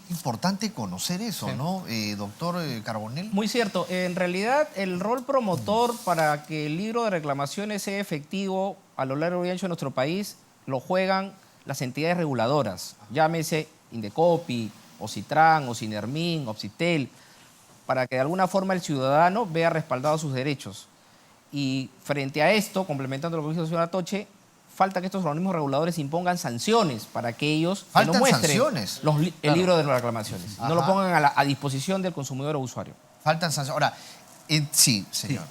Importante conocer eso, Sí. ¿no, doctor Carbonell? Muy cierto. En realidad, el rol promotor para que el libro de reclamaciones sea efectivo a lo largo y ancho de nuestro país lo juegan las entidades reguladoras. Llámese Indecopi, Ocitran, Ocinermin, Opsitel, para que de alguna forma el ciudadano vea respaldados sus derechos. Y frente a esto, complementando lo que dijo el señor Atoche, falta que estos organismos reguladores impongan sanciones para que ellos que no Faltan muestren sanciones. el Claro. libro de reclamaciones. No lo Ajá. pongan a disposición del consumidor o usuario. Faltan sanciones. Ahora, sí, señor.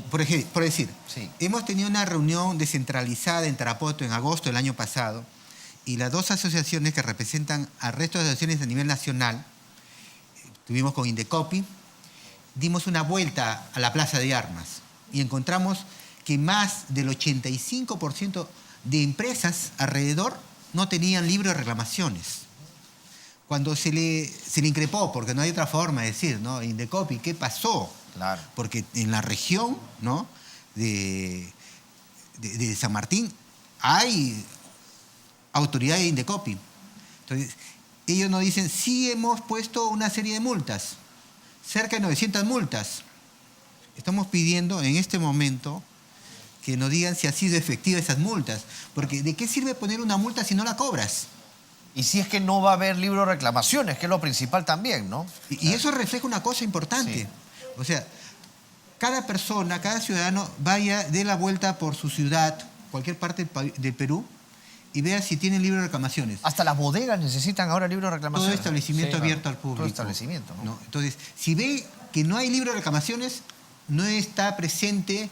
Por decir, Sí. hemos tenido una reunión descentralizada en Tarapoto en agosto del año pasado y las dos asociaciones que representan al resto de asociaciones a nivel nacional, estuvimos con Indecopi, dimos una vuelta a la Plaza de Armas y encontramos que más del 85% de empresas alrededor no tenían libro de reclamaciones. Cuando se le increpó, porque no hay otra forma de decir, ¿no? Indecopi, ¿qué pasó? Claro. Porque en la región, ¿no? de San Martín hay autoridad de Indecopi. Entonces, ellos nos dicen, sí hemos puesto una serie de multas, cerca de 900 multas. Estamos pidiendo en este momento que nos digan si ha sido efectiva esas multas, porque ¿de qué sirve poner una multa si no la cobras? Y si es que no va a haber libro de reclamaciones, que es lo principal también, ¿no? Y eso refleja una cosa importante. Sí. O sea, cada persona, cada ciudadano vaya, dé la vuelta por su ciudad, cualquier parte del Perú, y vea si tienen libro de reclamaciones. Hasta las bodegas necesitan ahora libro de reclamaciones. Todo establecimiento Sí, abierto claro. al público. Todo establecimiento, ¿no? ¿no? Entonces, si ve que no hay libro de reclamaciones, no está presente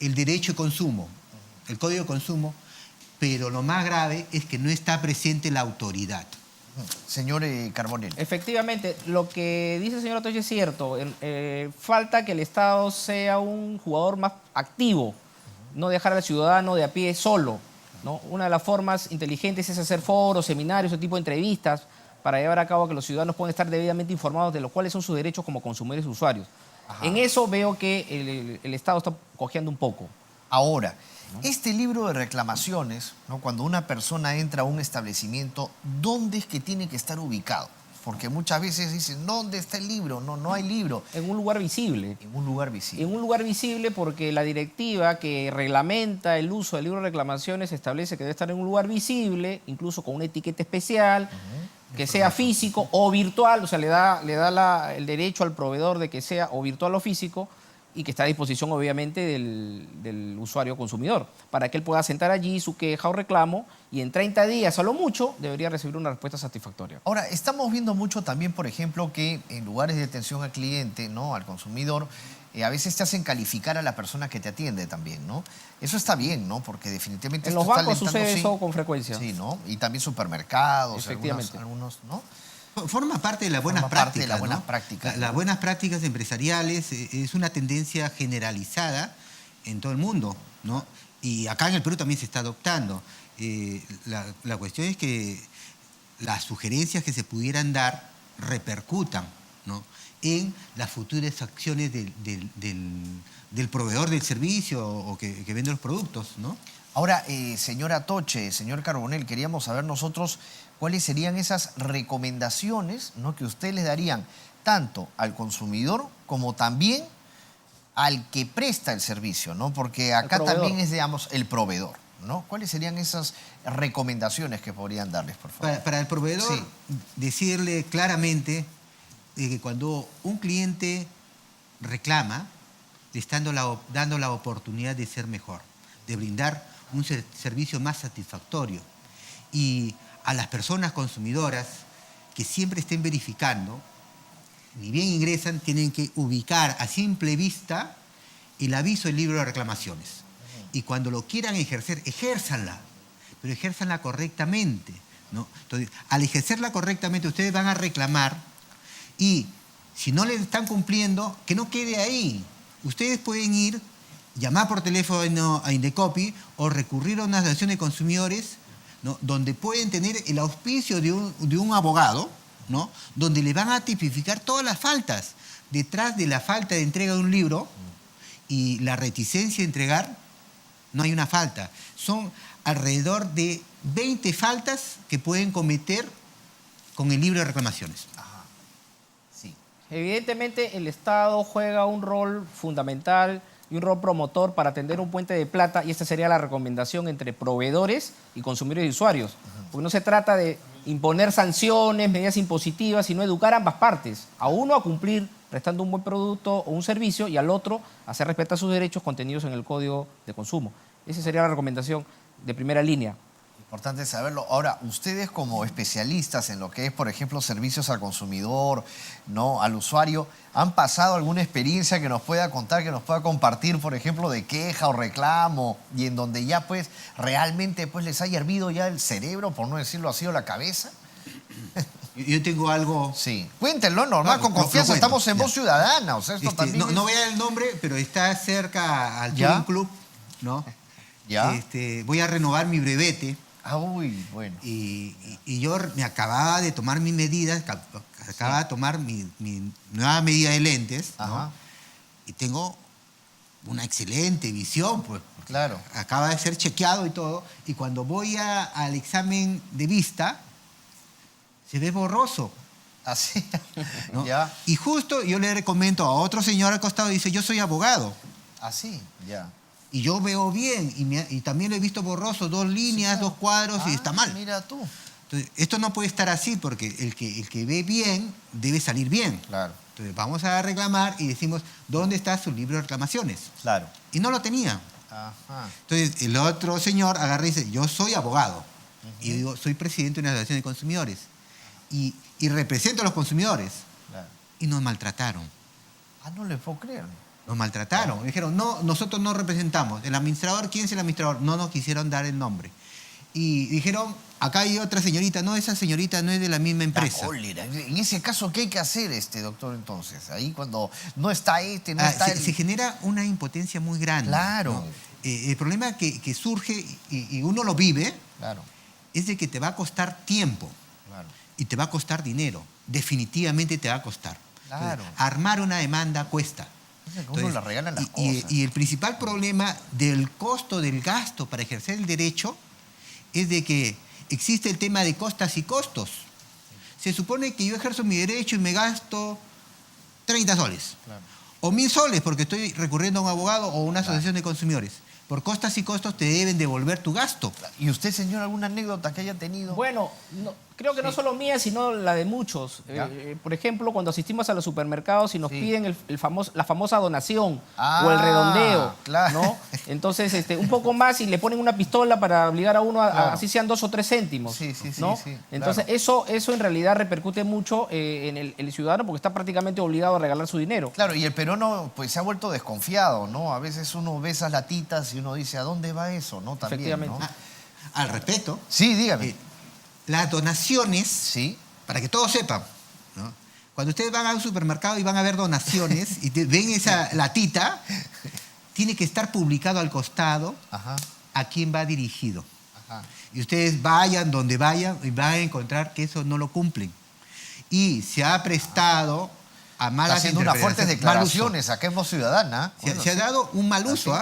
el derecho de consumo, el código de consumo, pero lo más grave es que no está presente la autoridad. Señor Carbonell. Efectivamente, lo que dice el señor Atoche es cierto. Falta que el Estado sea un jugador más activo, no dejar al ciudadano de a pie solo, ¿no? Una de las formas inteligentes es hacer foros, seminarios, ese tipo de entrevistas para llevar a cabo que los ciudadanos puedan estar debidamente informados de los cuáles son sus derechos como consumidores y usuarios. Ajá. En eso veo que el Estado está cojeando un poco. Ahora, este libro de reclamaciones, ¿no? Cuando una persona entra a un establecimiento, ¿dónde es que tiene que estar ubicado? Porque muchas veces dicen, ¿dónde está el libro? No, no hay libro. En un lugar visible. En un lugar visible. En un lugar visible porque la directiva que reglamenta el uso del libro de reclamaciones establece que debe estar en un lugar visible, incluso con una etiqueta especial, que sea físico o virtual, o sea, le da el derecho al proveedor de que sea o virtual o físico y que está a disposición, obviamente, del usuario consumidor, para que él pueda sentar allí su queja o reclamo y en 30 días, a lo mucho, debería recibir una respuesta satisfactoria. Ahora, estamos viendo mucho también, por ejemplo, que en lugares de atención al cliente, ¿no? Al consumidor, a veces te hacen calificar a la persona que te atiende también, ¿no? Eso está bien, ¿no? Porque definitivamente En esto los está bancos alentando, sucede sí. eso con frecuencia. Sí, ¿no? Y también supermercados, Efectivamente. algunos, ¿no? Forma parte de las buenas Forma parte prácticas. de las buenas ¿no? prácticas, ¿no? Las buenas prácticas empresariales es una tendencia generalizada en todo el mundo, ¿no? Y acá en el Perú también se está adoptando. La cuestión es que las sugerencias que se pudieran dar repercutan, ¿no? En las futuras acciones del proveedor del servicio o que vende los productos, ¿no? Ahora, señor Atoche, señor Carbonell, queríamos saber nosotros cuáles serían esas recomendaciones, ¿no? Que ustedes les darían tanto al consumidor como también al que presta el servicio, ¿no? Porque acá también es, digamos, el proveedor, ¿no? ¿Cuáles serían esas recomendaciones que podrían darles, por favor? Para el proveedor, Sí. decirle claramente que cuando un cliente reclama, le están dando la oportunidad de ser mejor, de brindar un servicio más satisfactorio. Y a las personas consumidoras que siempre estén verificando, ni bien ingresan, tienen que ubicar a simple vista el aviso del libro de reclamaciones. Y cuando lo quieran ejercer, ejérzanla, pero ejérzanla correctamente, ¿no? Entonces, al ejercerla correctamente, ustedes van a reclamar y si no le están cumpliendo, que no quede ahí. Ustedes pueden ir, llamar por teléfono a Indecopi o recurrir a una asociación de consumidores, ¿no? Donde pueden tener el auspicio de un abogado, ¿no? Donde le van a tipificar todas las faltas. Detrás de la falta de entrega de un libro y la reticencia de entregar, no hay una falta. Son alrededor de 20 faltas que pueden cometer con el libro de reclamaciones. Evidentemente el Estado juega un rol fundamental y un rol promotor para tender un puente de plata, y esta sería la recomendación entre proveedores y consumidores y usuarios. Porque no se trata de imponer sanciones, medidas impositivas, sino educar a ambas partes. A uno a cumplir prestando un buen producto o un servicio y al otro a hacer respetar sus derechos contenidos en el Código de Consumo. Esa sería la recomendación de primera línea. Importante saberlo. Ahora, ustedes como especialistas en lo que es, por ejemplo, servicios al consumidor, ¿no?, al usuario, ¿han pasado alguna experiencia que nos pueda contar, que nos pueda compartir, por ejemplo, de queja o reclamo, y en donde ya pues realmente pues les haya hervido ya el cerebro, por no decirlo así, o la cabeza? Yo tengo algo... Sí. Cuéntenlo, normal, con confianza. Estamos en Voz Ciudadana. O sea, esto también no voy a dar el nombre, pero está cerca al ¿Ya? Touring Club, ¿no? ¿Ya? Voy a renovar mi brevete. Uy, bueno. Y yo me acababa de tomar mis medidas, acababa de tomar mi nueva medida de lentes, ¿no? Y tengo una excelente visión, pues. Claro. Acaba de ser chequeado y todo, y cuando voy al examen de vista, se ve borroso. Así. ¿No? Ya. Y justo yo le comento a otro señor al costado y dice, yo soy abogado. Así, ya. Y yo veo bien, y también lo he visto borroso, 2 líneas, sí, claro. 2 cuadros, y está mal. Mira tú. Entonces, esto no puede estar así, porque el que ve bien debe salir bien. Claro. Entonces, vamos a reclamar y decimos, ¿dónde está su libro de reclamaciones? Claro. Y no lo tenía. Ajá. Entonces, el otro señor agarra y dice, yo soy abogado. Y yo digo, soy presidente de una asociación de consumidores. Y represento a los consumidores. Claro. Y nos maltrataron. No le puedo creer. Nos maltrataron. Me dijeron, no, nosotros no representamos. El administrador, ¿quién es el administrador? No nos quisieron dar el nombre. Y dijeron, acá hay otra señorita. No, esa señorita no es de la misma empresa. Cólera. En ese caso, ¿qué hay que hacer, doctor, entonces? Ahí cuando no está no está se genera una impotencia muy grande. Claro. ¿No? El problema que surge, y uno lo vive, claro, es de que te va a costar tiempo. Claro. Y te va a costar dinero. Definitivamente te va a costar. Claro. Entonces, armar una demanda cuesta. Entonces, uno le regalan las cosas. Y el principal problema del costo del gasto para ejercer el derecho es de que existe el tema de costas y costos. Se supone que yo ejerzo mi derecho y me gasto 30 soles. Claro. O 1000 soles porque estoy recurriendo a un abogado o una asociación de consumidores. Por costas y costos te deben devolver tu gasto. ¿Y usted, señor, alguna anécdota que haya tenido? Bueno, creo que no solo mía, sino la de muchos. Por ejemplo, cuando asistimos a los supermercados y nos piden la famosa donación o el redondeo, claro, ¿no? Entonces, un poco más y le ponen una pistola para obligar a uno a así sean 2 o 3 céntimos. ¿no? Entonces, claro, eso en realidad repercute mucho en el ciudadano porque está prácticamente obligado a regalar su dinero. Claro, y el peruano pues se ha vuelto desconfiado, ¿no? A veces uno ve esas latitas y uno dice, ¿a dónde va eso? ¿No? También, efectivamente. ¿no? Al respecto. Sí, dígame. Las donaciones, para que todos sepan, ¿no? Cuando ustedes van a un supermercado y van a ver donaciones y ven esa latita, tiene que estar publicado al costado a quién va dirigido. Y ustedes vayan donde vayan y van a encontrar que eso no lo cumplen. Y se ha prestado a malas haciendo unas fuertes declaraciones acá en Voz Ciudadana. Se ha dado un mal uso,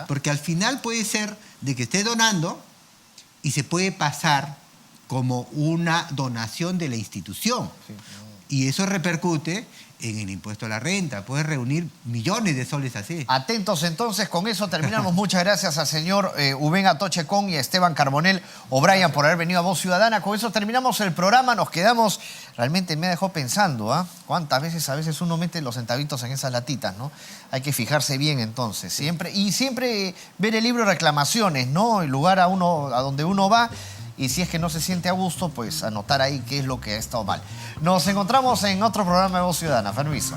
porque al final puede ser de que esté donando y se puede pasar como una donación de la institución. Y eso repercute en el impuesto a la renta. Puede reunir millones de soles así. Atentos entonces, con eso terminamos. Muchas gracias al señor Ubén Atochecón y a Esteban Carbonell O'Brien por haber venido a Voz Ciudadana. Con eso terminamos el programa, nos quedamos... Realmente me dejó pensando, ¿cuántas veces a veces uno mete los centavitos en esas latitas, ¿no? Hay que fijarse bien entonces, siempre. Y siempre ver el libro de reclamaciones, ¿no? El lugar a donde uno va. y si es que no se siente a gusto, pues anotar ahí qué es lo que ha estado mal. Nos encontramos en otro programa de Voz Ciudadana. Permiso.